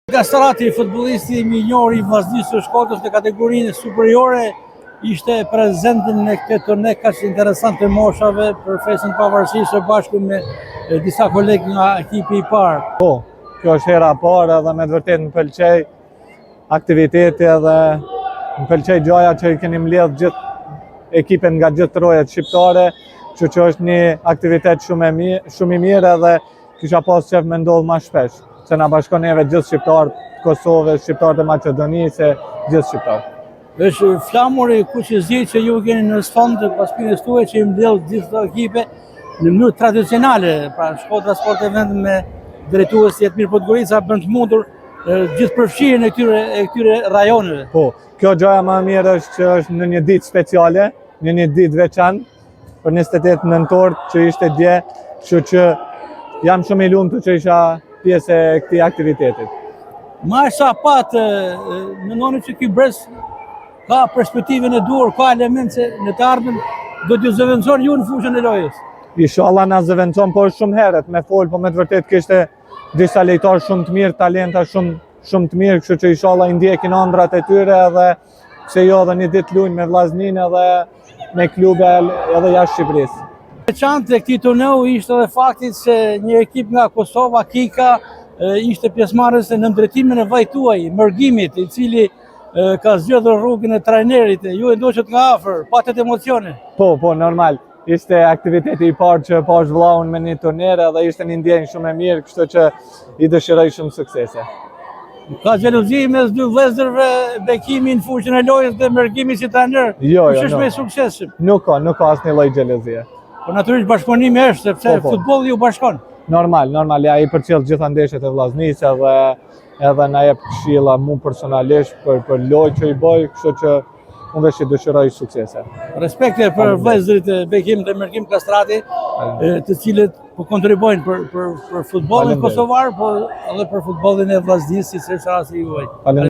Kastrati, futbollisti më i njohur i Vllaznisë së Shkodrës në kategorinë superiore, ishte prezent në këtë turne kaq interesant të moshave për Fesën e Pavarësisë së bashku me disa kolegë nga ekipi i parë. Po, kjo është hera e parë edhe me të vërtetë më pëlqej aktiviteti edhe më pëlqej gjaja që i keni mbledh gjithë ekipën nga gjithë trojet shqiptare, që është një aktivitet shumë i mirë edhe kisha pas qef me ndodh më shpesh. Se na bashkon neve gjithë shqiptarët të Kosovës, shqiptarët e Maqedonisë, gjithë shqiptarët. Është flamur i kuqëzi që ju keni në sfond të paspinës tuaj që i mbledh gjithë këto ekipe në mënyrë tradicionale, pra Shkodra Sport Event me drejtues Jetmir Podgorica bën të mundur gjithë përfshirjen e këtyre rajoneve. Po, kjo gjaja më e mirë është që është në një ditë speciale, në një ditë veçantë për 28 nëntor që ishte dje, kështu që jam shumë i lumtur që isha pjesë e këtij aktivitetit. Ma sa pat, mendoni që ky brez ka perspektivën e duhur, ka element që në të ardhmen do t'ju zëvendëson ju në fushën e lojës. Inshallah na zëvendëson, po shumë herët me fol, po me të vërtetë kishte disa lojtarë shumë të mirë, talenta shumë të mirë, kështu që inshallah i ndjekin ëndrat e tyre edhe pse jo edhe një ditë luajnë me Vllaznin edhe me klube edhe jashtë Shqipërisë. Veçantë e këtij turneu ishte edhe fakti se një ekip nga Kosova, Kika, ishte pjesëmarrëse në ndërtimin e vajit tuaj, Mërgimit, i cili ka zgjedhur rrugën e trajnerit, ju e ndoqët nga afër, patët emocione. Po, normal. Ishte aktiviteti i parë që pash vllaun me një turnerë dhe ishte një ndjenjë shumë e mirë, kështu që i dëshiroj shumë suksese. Ka xhelozi mes dy vëllezërve, Bekimi në fushën e lojës dhe Mërgimi si trajner. Jo, kush është më i suksesshëm? Nuk ka asnjë lloj xhelozie. Po natyrisht bashkëpunimi është, sepse futbolli ju bashkon. Normal, ja i përcjell gjitha ndeshjet e Vllaznisë edhe na jep këshilla mu personalisht për lojë që i bëj, kështu që unë veç i dëshiroj suksese. Respekte për vëllezërit Bekim dhe Mërgim Kastrati, të cilët po kontribuojnë për futbollin kosovar, por edhe për futbollin e Vllaznisë, siç është rasti juaj.